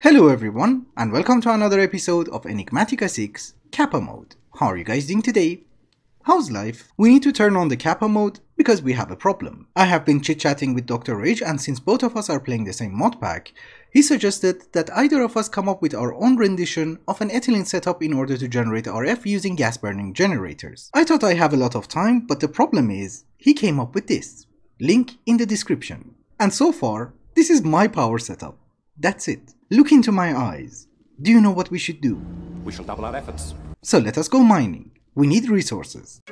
Hello everyone, and welcome to another episode of Enigmatica 6 Kappa Mode. How are you guys doing today? How's life? We need to turn on the Kappa mode because we have a problem. I have been chit-chatting with Dr. Rage, and since both of us are playing the same mod pack, he suggested that either of us come up with our own rendition of an ethylene setup in order to generate RF using gas-burning generators. I thought I have a lot of time, but the problem is, he came up with this. Link in the description. And so far, this is my power setup. That's it. Look into my eyes. Do you know what we should do? We shall double our efforts. So let us go mining. We need resources.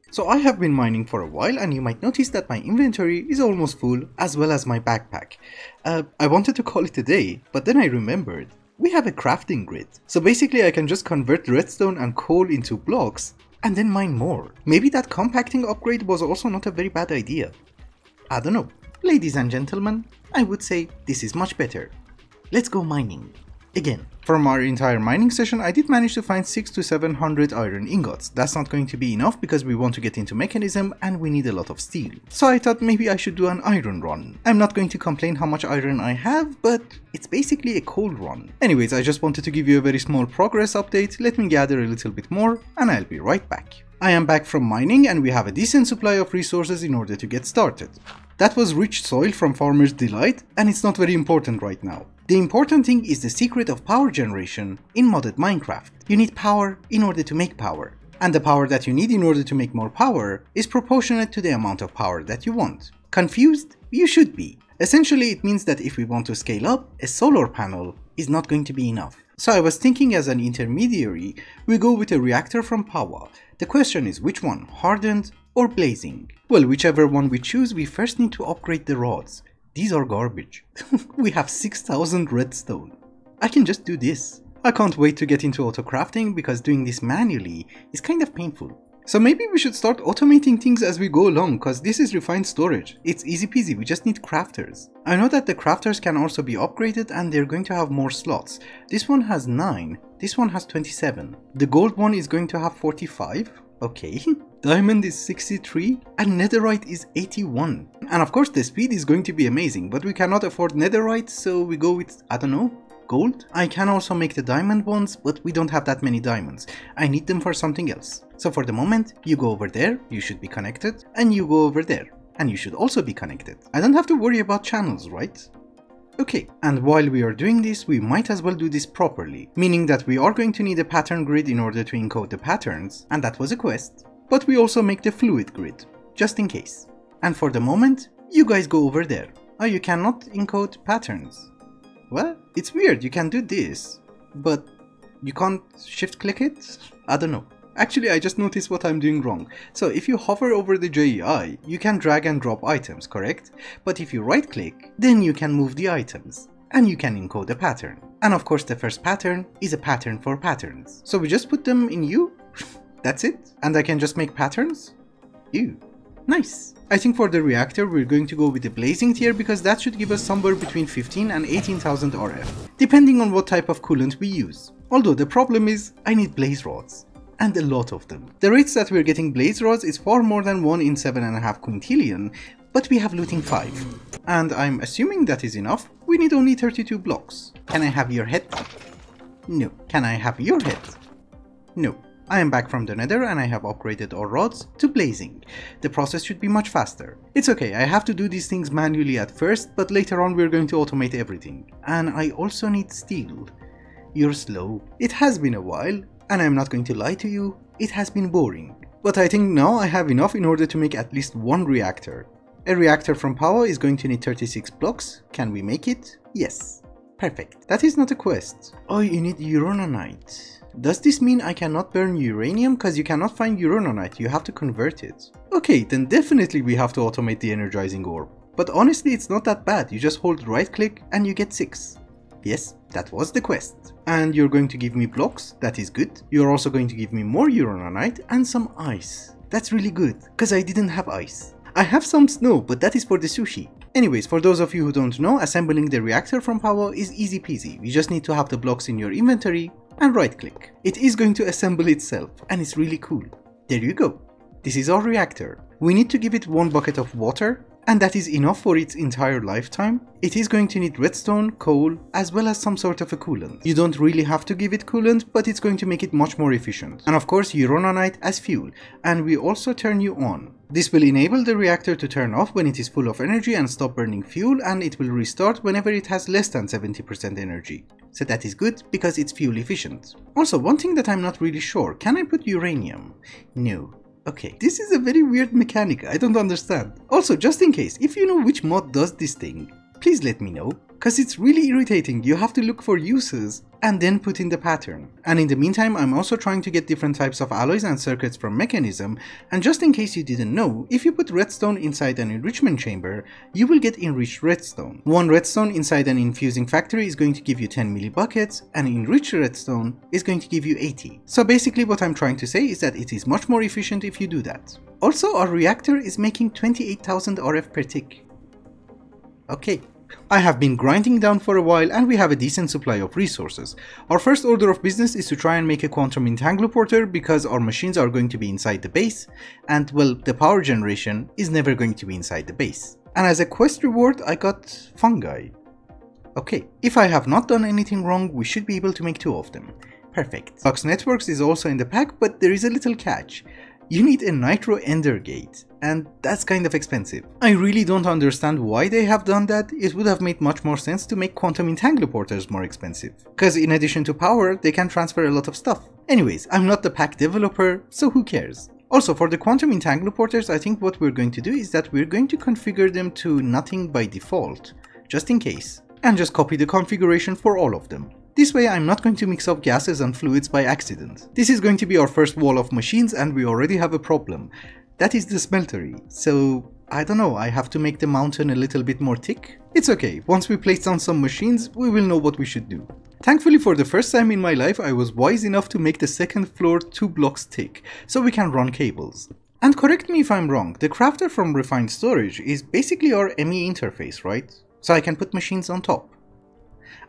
So I have been mining for a while, and you might notice that my inventory is almost full, as well as my backpack. I wanted to call it a day, but then I remembered. We have a crafting grid, so basically I can just convert redstone and coal into blocks and then mine more. Maybe that compacting upgrade was also not a very bad idea. I don't know. Ladies and gentlemen, I would say this is much better. Let's go mining. Again. From our entire mining session, I did manage to find 600 to 700 iron ingots. That's not going to be enough because we want to get into mechanism and we need a lot of steel. So I thought maybe I should do an iron run. I'm not going to complain how much iron I have, but it's basically a coal run. Anyways, I just wanted to give you a very small progress update. Let me gather a little bit more and I'll be right back. I am back from mining and we have a decent supply of resources in order to get started. That was rich soil from Farmer's Delight, and it's not very important right now. The important thing is the secret of power generation in modded Minecraft. You need power in order to make power, and the power that you need in order to make more power is proportionate to the amount of power that you want. Confused? You should be. Essentially, it means that if we want to scale up, a solar panel is not going to be enough. So I was thinking, as an intermediary, we go with a reactor from Power. The question is which one, hardened or blazing? Well, whichever one we choose, we first need to upgrade the rods. These are garbage. We have 6,000 redstone. I can just do this. I can't wait to get into autocrafting because doing this manually is kind of painful. So maybe we should start automating things as we go along, cause this is refined storage. It's easy peasy, we just need crafters. I know that the crafters can also be upgraded and they're going to have more slots. This one has 9, this one has 27. The gold one is going to have 45, okay. Diamond is 63 and netherite is 81. And of course the speed is going to be amazing, but we cannot afford netherite, so we go with, I don't know, gold? I can also make the diamond ones, but we don't have that many diamonds. I need them for something else. So for the moment, you go over there, you should be connected, and you go over there, and you should also be connected. I don't have to worry about channels, right? Okay, and while we are doing this, we might as well do this properly, meaning that we are going to need a pattern grid in order to encode the patterns, and that was a quest. But we also make the fluid grid, just in case. And for the moment, you guys go over there. Oh, you cannot encode patterns. Well, it's weird, you can do this, but you can't shift click it? I don't know. Actually, I just noticed what I'm doing wrong. So if you hover over the JEI, you can drag and drop items, correct? But if you right click, then you can move the items, and you can encode a pattern. And of course the first pattern is a pattern for patterns. So we just put them in U, that's it? And I can just make patterns? Ew, nice. I think for the reactor we're going to go with the blazing tier because that should give us somewhere between 15 and 18,000 RF, depending on what type of coolant we use. Although the problem is, I need blaze rods. And a lot of them. The rates that we're getting blaze rods is far more than 1 in 7.5 quintillion, but we have looting 5. And I'm assuming that is enough. We need only 32 blocks. Can I have your head? No. Can I have your head? No. I am back from the nether and I have upgraded our rods to blazing. The process should be much faster. It's okay, I have to do these things manually at first, but later on we're going to automate everything. And I also need steel. You're slow. It has been a while, and I'm not going to lie to you, it has been boring. But I think now I have enough in order to make at least one reactor. A reactor from Power is going to need 36 blocks. Can we make it? Yes. Perfect. That is not a quest. Oh, you need uranite. Does this mean I cannot burn uranium? Cause you cannot find uranite, you have to convert it. Okay, then definitely we have to automate the energizing orb. But honestly, it's not that bad, you just hold right click and you get 6. Yes, that was the quest. And you're going to give me blocks, that is good. You're also going to give me more uranite and some ice. That's really good, cause I didn't have ice. I have some snow, but that is for the sushi. Anyways, for those of you who don't know, assembling the reactor from Power is easy peasy. You just need to have the blocks in your inventory and right click. It is going to assemble itself, and it's really cool. There you go. This is our reactor. We need to give it 1 bucket of water, and that is enough for its entire lifetime. It is going to need redstone, coal, as well as some sort of a coolant. You don't really have to give it coolant, but it's going to make it much more efficient. And of course, uraninite as fuel, and we also turn you on. This will enable the reactor to turn off when it is full of energy and stop burning fuel, and it will restart whenever it has less than 70% energy. So that is good because it's fuel efficient. Also, one thing that I'm not really sure, can I put uranium? No. Okay, this is a very weird mechanic, I don't understand. Also, just in case, if you know which mod does this thing, please let me know, cause it's really irritating. You have to look for uses and then put in the pattern. And in the meantime, I'm also trying to get different types of alloys and circuits from Mechanism, and just in case you didn't know, if you put redstone inside an enrichment chamber, you will get enriched redstone. 1 redstone inside an infusing factory is going to give you 10 millibuckets, and enriched redstone is going to give you 80. So basically what I'm trying to say is that it is much more efficient if you do that. Also, our reactor is making 28,000 RF per tick. Okay. I have been grinding down for a while and we have a decent supply of resources. Our first order of business is to try and make a quantum entangloporter because our machines are going to be inside the base, and well, the power generation is never going to be inside the base. And as a quest reward, I got fungi. Okay, if I have not done anything wrong, we should be able to make 2 of them. Perfect. Lux Networks is also in the pack, but there is a little catch. You need a nitro ender gate, and that's kind of expensive. I really don't understand why they have done that. It would have made much more sense to make quantum entangloporters more expensive, cause in addition to power, they can transfer a lot of stuff. Anyways, I'm not the pack developer, so who cares? Also, for the quantum entangloporters, I think what we're going to do is that we're going to configure them to nothing by default, just in case, and just copy the configuration for all of them. This way I'm not going to mix up gases and fluids by accident. This is going to be our first wall of machines and we already have a problem. That is the smeltery. So, I don't know, I have to make the mountain a little bit more thick? It's okay, once we place down some machines, we will know what we should do. Thankfully for the first time in my life, I was wise enough to make the second floor 2 blocks thick, so we can run cables. And correct me if I'm wrong, the crafter from Refined Storage is basically our ME interface, right? So I can put machines on top.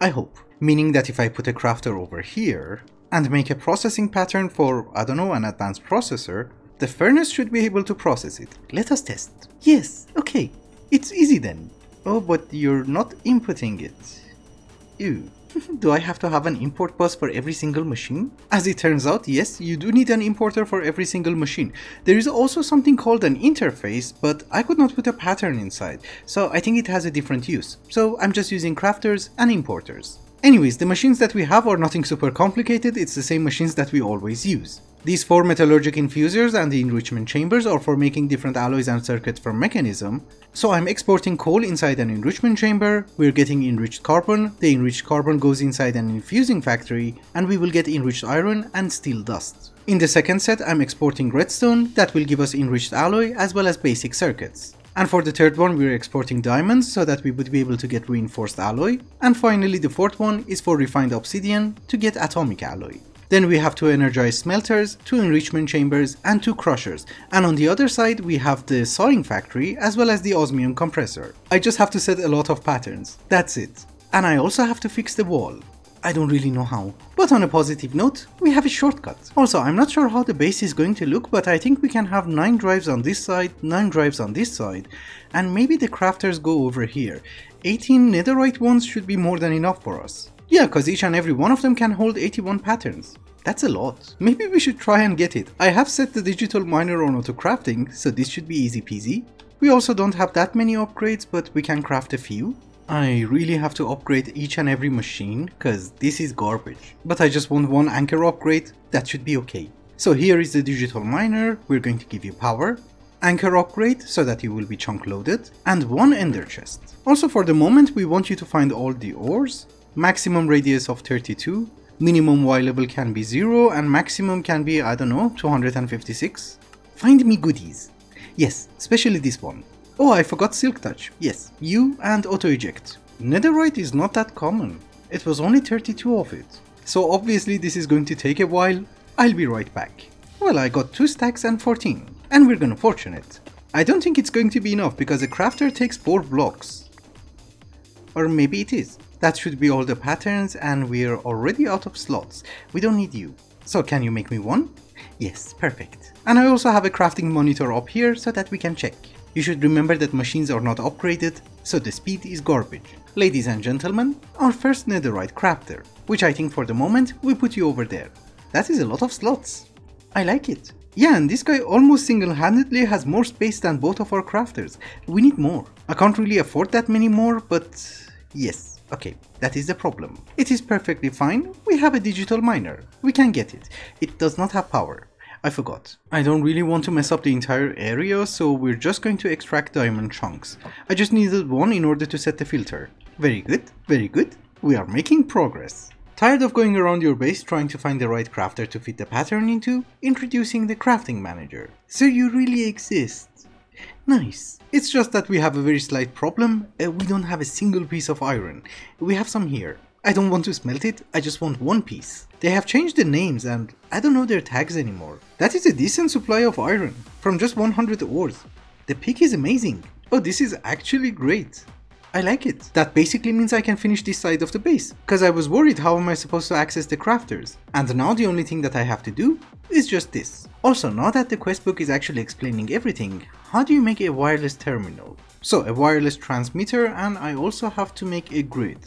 I hope. Meaning that if I put a crafter over here and make a processing pattern for, I don't know, an advanced processor, the furnace should be able to process it. Let us test. Yes, okay, it's easy then. Oh, but you're not inputting it. Ew. Do I have to have an import bus for every single machine? As it turns out, yes, you do need an importer for every single machine. There is also something called an interface, but I could not put a pattern inside, so I think it has a different use. So I'm just using crafters and importers. Anyways, the machines that we have are nothing super complicated, it's the same machines that we always use. These 4 metallurgic infusers and the enrichment chambers are for making different alloys and circuits from Mechanism. So I'm exporting coal inside an enrichment chamber, we're getting enriched carbon, the enriched carbon goes inside an infusing factory, and we will get enriched iron and steel dust. In the second set I'm exporting redstone, that will give us enriched alloy as well as basic circuits. And for the third one we're exporting diamonds so that we would be able to get reinforced alloy. And finally the fourth one is for refined obsidian to get atomic alloy. Then we have 2 energized smelters, 2 enrichment chambers and 2 crushers. And on the other side we have the sawing factory as well as the osmium compressor. I just have to set a lot of patterns, that's it. And I also have to fix the wall. I don't really know how. But on a positive note, we have a shortcut. Also, I'm not sure how the base is going to look, but I think we can have 9 drives on this side, 9 drives on this side, and maybe the crafters go over here. 18 netherite ones should be more than enough for us. Yeah, cause each and every one of them can hold 81 patterns. That's a lot. Maybe we should try and get it. I have set the digital miner on Autocrafting, so this should be easy peasy. We also don't have that many upgrades, but we can craft a few. I really have to upgrade each and every machine, cause this is garbage. But I just want 1 anchor upgrade, that should be okay. So here is the digital miner, we're going to give you power, anchor upgrade so that you will be chunk loaded, and 1 ender chest. Also for the moment we want you to find all the ores, maximum radius of 32, minimum Y level can be 0 and maximum can be, I don't know, 256. Find me goodies. Yes, especially this one. Oh, I forgot Silk Touch. Yes, you and Auto Eject. Netherite is not that common. It was only 32 of it. So obviously this is going to take a while. I'll be right back. Well, I got 2 stacks and 14. And we're gonna fortune it. I don't think it's going to be enough because a crafter takes 4 blocks. Or maybe it is. That should be all the patterns, and we're already out of slots. We don't need you. So can you make me one? Yes, perfect. And I also have a crafting monitor up here so that we can check. You should remember that machines are not upgraded, so the speed is garbage. Ladies and gentlemen, our first netherite crafter, which I think for the moment we put you over there. That is a lot of slots. I like it. Yeah, and this guy almost single-handedly has more space than both of our crafters. We need more. I can't really afford that many more, but yes. Okay, that is the problem. It is perfectly fine. We have a digital miner. We can get it. It does not have power. I forgot. I don't really want to mess up the entire area, so we're just going to extract diamond chunks. I just needed one in order to set the filter. Very good, very good. We are making progress. Tired of going around your base trying to find the right crafter to fit the pattern into? Introducing the crafting manager. So you really exist. Nice. It's just that we have a very slight problem. We don't have a single piece of iron. We have some here. I don't want to smelt it, I just want one piece. They have changed the names and I don't know their tags anymore. That is a decent supply of iron from just 100 ores. The pick is amazing. Oh, this is actually great. I like it. That basically means I can finish this side of the base, because I was worried how am I supposed to access the crafters. And now the only thing that I have to do is just this. Also, now that the quest book is actually explaining everything, how do you make a wireless terminal? So a wireless transmitter, and I also have to make a grid.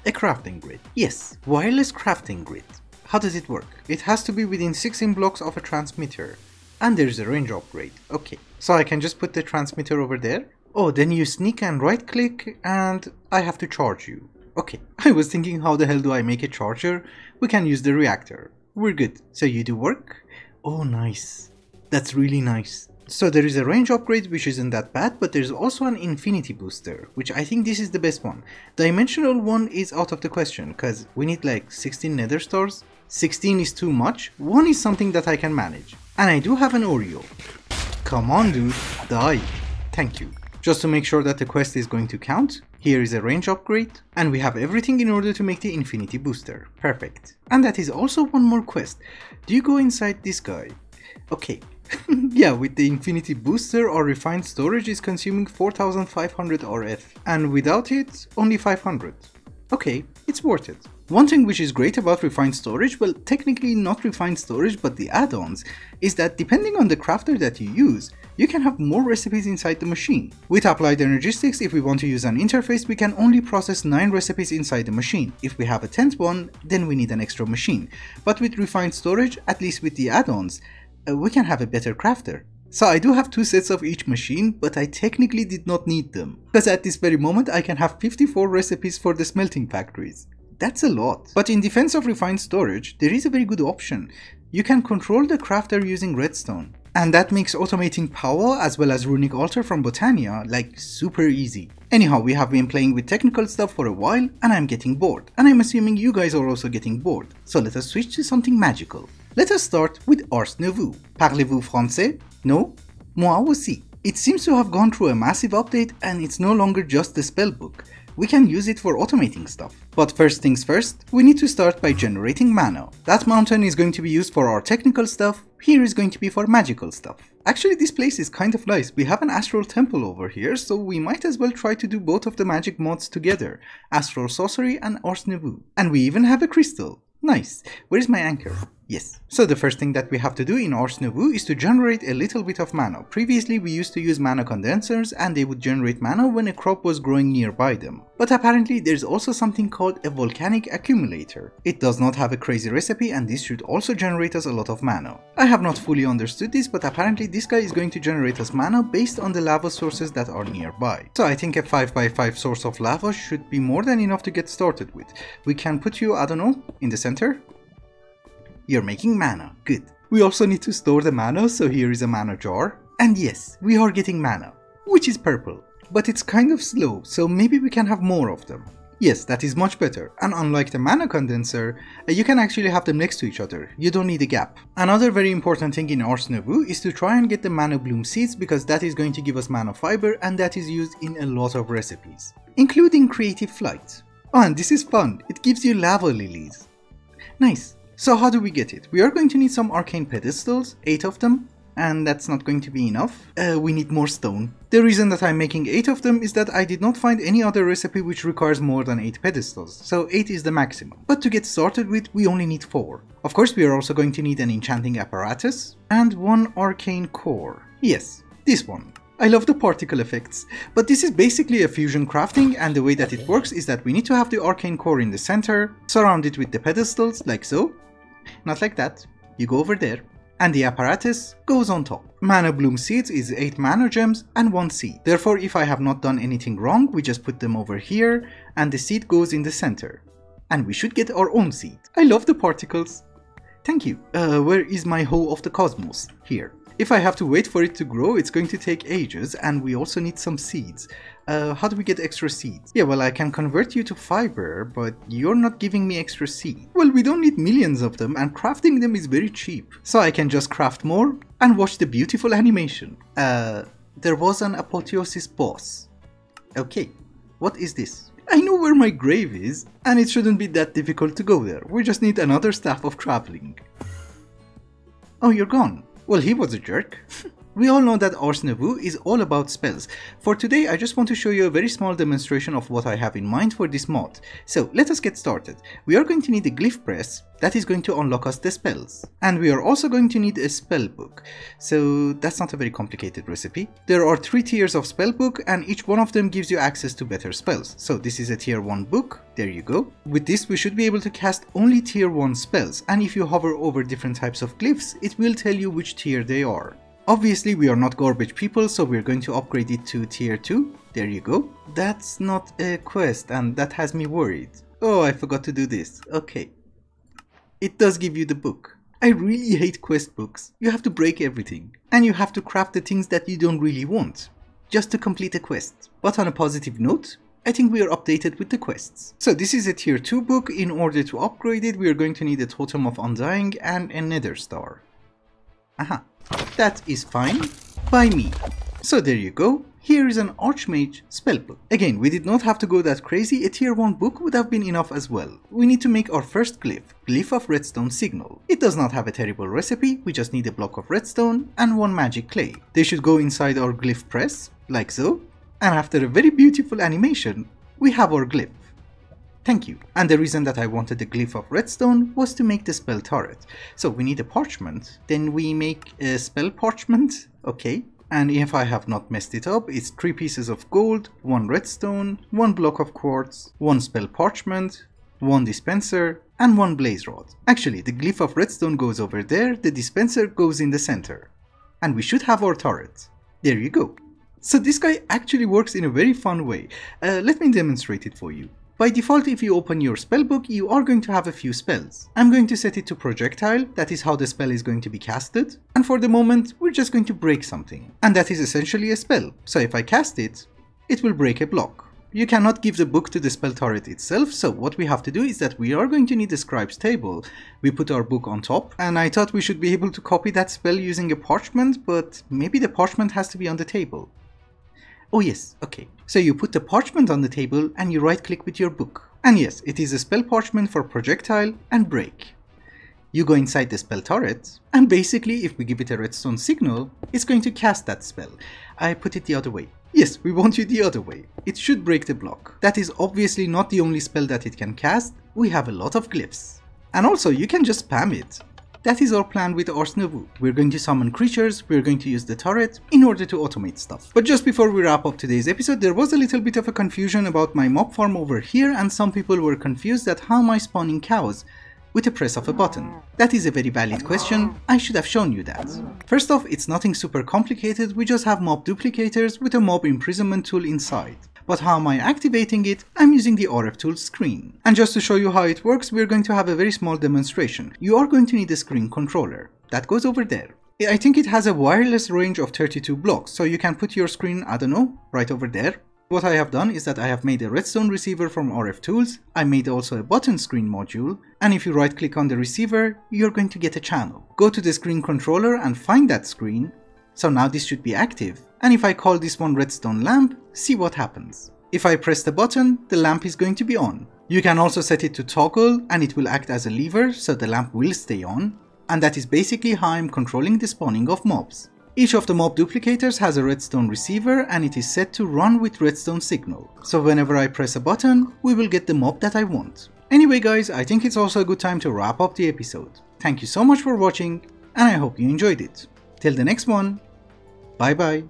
A crafting grid. Yes, wireless crafting grid. How does it work? It has to be within 16 blocks of a transmitter. And there is a range upgrade. Okay, so I can just put the transmitter over there. Oh, then you sneak and right click and I have to charge you. Okay, I was thinking how the hell do I make a charger? We can use the reactor. We're good. So you do work? Oh, nice. That's really nice. So there is a range upgrade which isn't that bad, but there's also an infinity booster, which I think this is the best one. Dimensional one is out of the question, because we need like 16 nether stars. 16 is too much, 1 is something that I can manage. And I do have an Oreo. Come on dude, die. Thank you. Just to make sure that the quest is going to count, here is a range upgrade, and we have everything in order to make the infinity booster. Perfect. And that is also one more quest. Do you go inside this guy? Okay. Yeah, with the infinity booster, our refined storage is consuming 4500 RF, and without it, only 500. Okay, it's worth it. One thing which is great about refined storage, well, technically not refined storage but the add-ons, is that depending on the crafter that you use, you can have more recipes inside the machine. With applied energistics, if we want to use an interface, we can only process 9 recipes inside the machine. If we have a 10th one, then we need an extra machine. But with refined storage, at least with the add-ons, we can have a better crafter. So I do have 2 sets of each machine, but I technically did not need them. Because at this very moment I can have 54 recipes for the smelting factories. That's a lot. But in defense of refined storage, there is a very good option. You can control the crafter using redstone. And that makes automating power as well as runic altar from Botania like super easy. Anyhow, we have been playing with technical stuff for a while and I'm getting bored. And I'm assuming you guys are also getting bored. So let us switch to something magical. Let us start with Ars Nouveau. Parlez-vous français? No? Moi aussi. It seems to have gone through a massive update and it's no longer just the spellbook. We can use it for automating stuff. But first things first, we need to start by generating mana. That mountain is going to be used for our technical stuff, here is going to be for magical stuff. Actually, this place is kind of nice. We have an astral temple over here, so we might as well try to do both of the magic mods together. Astral sorcery and Ars Nouveau. And we even have a crystal. Nice. Where is my anchor? Yes. So the first thing that we have to do in Ars Nouveau is to generate a little bit of mana. Previously we used to use mana condensers and they would generate mana when a crop was growing nearby them. But apparently there's also something called a volcanic accumulator. It does not have a crazy recipe and this should also generate us a lot of mana. I have not fully understood this, but apparently this guy is going to generate us mana based on the lava sources that are nearby. So I think a 5x5 source of lava should be more than enough to get started with. We can put you, I don't know, in the center? You're making mana, good. We also need to store the mana, so here is a mana jar. And yes, we are getting mana, which is purple. But it's kind of slow, so maybe we can have more of them. Yes, that is much better. And unlike the mana condenser, you can actually have them next to each other. You don't need a gap. Another very important thing in Ars Nouveau is to try and get the mana bloom seeds because that is going to give us mana fiber and that is used in a lot of recipes, including creative flight. Oh, and this is fun. It gives you lava lilies. Nice. So how do we get it? We are going to need some arcane pedestals, 8 of them. and that's not going to be enough. We need more stone. The reason that I'm making 8 of them is that I did not find any other recipe which requires more than 8 pedestals, so 8 is the maximum. But to get started with, we only need 4. Of course, we are also going to need an enchanting apparatus and 1 arcane core. Yes, this one. I love the particle effects, but this is basically a fusion crafting, and the way that it works is that we need to have the arcane core in the center, surround it with the pedestals, like so. Not like that. You go over there, and the apparatus goes on top. Mana bloom seeds is 8 mana gems and 1 seed. Therefore, if I have not done anything wrong, we just put them over here, and the seed goes in the center. And we should get our own seed. I love the particles. Thank you. Where is my hoe of the cosmos? Here. If I have to wait for it to grow, it's going to take ages, and we also need some seeds. How do we get extra seeds? Yeah, well, I can convert you to fiber, but you're not giving me extra seed. Well, we don't need millions of them, and crafting them is very cheap. So I can just craft more and watch the beautiful animation. There was an apotheosis boss. Okay, what is this? I know where my grave is, and it shouldn't be that difficult to go there. We just need another staff of traveling. Oh, you're gone. Well, he was a jerk. We all know that Ars Nouveau is all about spells. For today, I just want to show you a very small demonstration of what I have in mind for this mod. So, let us get started. We are going to need a glyph press that is going to unlock us the spells. And we are also going to need a spell book. So, that's not a very complicated recipe. There are 3 tiers of spell book, and each one of them gives you access to better spells. So, this is a tier 1 book. There you go. With this, we should be able to cast only tier 1 spells, and if you hover over different types of glyphs, it will tell you which tier they are. Obviously, we are not garbage people, so we're going to upgrade it to tier 2. There you go. That's not a quest, and that has me worried. Oh, I forgot to do this. Okay. It does give you the book. I really hate quest books. You have to break everything, and you have to craft the things that you don't really want, just to complete a quest. But on a positive note, I think we are updated with the quests. So this is a tier 2 book. In order to upgrade it, we are going to need a Totem of Undying and a Nether Star. Aha. That is fine by me. So there you go. Here is an Archmage spellbook. Again, we did not have to go that crazy. A tier 1 book would have been enough as well. We need to make our first glyph, Glyph of Redstone Signal. It does not have a terrible recipe. We just need a block of redstone and 1 magic clay. They should go inside our glyph press, like so. And after a very beautiful animation, we have our glyph. Thank you. And the reason that I wanted the glyph of redstone was to make the spell turret. So we need a parchment, then we make a spell parchment, okay. And if I have not messed it up, it's 3 pieces of gold, 1 redstone, 1 block of quartz, 1 spell parchment, 1 dispenser, and 1 blaze rod. Actually, the glyph of redstone goes over there, the dispenser goes in the center. And we should have our turret. There you go. So this guy actually works in a very fun way. Let me demonstrate it for you. By default, if you open your spellbook, you are going to have a few spells. I'm going to set it to projectile, that is how the spell is going to be casted. And for the moment, we're just going to break something. And that is essentially a spell. So if I cast it, it will break a block. You cannot give the book to the spell turret itself, so what we have to do is that we are going to need the scribe's table. We put our book on top, and I thought we should be able to copy that spell using a parchment, but maybe the parchment has to be on the table. Oh yes, okay. So you put the parchment on the table and you right click with your book. And yes, it is a spell parchment for projectile and break. You go inside the spell turret, and basically if we give it a redstone signal, it's going to cast that spell. I put it the other way. Yes, we want you the other way. It should break the block. That is obviously not the only spell that it can cast. We have a lot of glyphs. And also you can just spam it. That is our plan with Ars Nouveau. We're going to summon creatures, we're going to use the turret in order to automate stuff. But just before we wrap up today's episode, there was a little bit of a confusion about my mob farm over here, and some people were confused that how am I spawning cows with a press of a button. That is a very valid question. I should have shown you that. First off, it's nothing super complicated, we just have mob duplicators with a mob imprisonment tool inside. But how am I activating it? I'm using the RF tool screen. And just to show you how it works, we're going to have a very small demonstration. You are going to need a screen controller. That goes over there. I think it has a wireless range of 32 blocks, so you can put your screen, I don't know, right over there. What I have done is that I have made a redstone receiver from RF tools. I made also a button screen module, and if you right click on the receiver, you're going to get a channel. Go to the screen controller and find that screen. So now this should be active, and if I call this one redstone lamp, see what happens. If I press the button, the lamp is going to be on. You can also set it to toggle and it will act as a lever, so the lamp will stay on. and that is basically how I'm controlling the spawning of mobs. Each of the mob duplicators has a redstone receiver and it is set to run with redstone signal, so whenever I press a button, we will get the mob that I want. Anyway guys, I think it's also a good time to wrap up the episode. Thank you so much for watching, and I hope you enjoyed it. Till the next one, bye bye.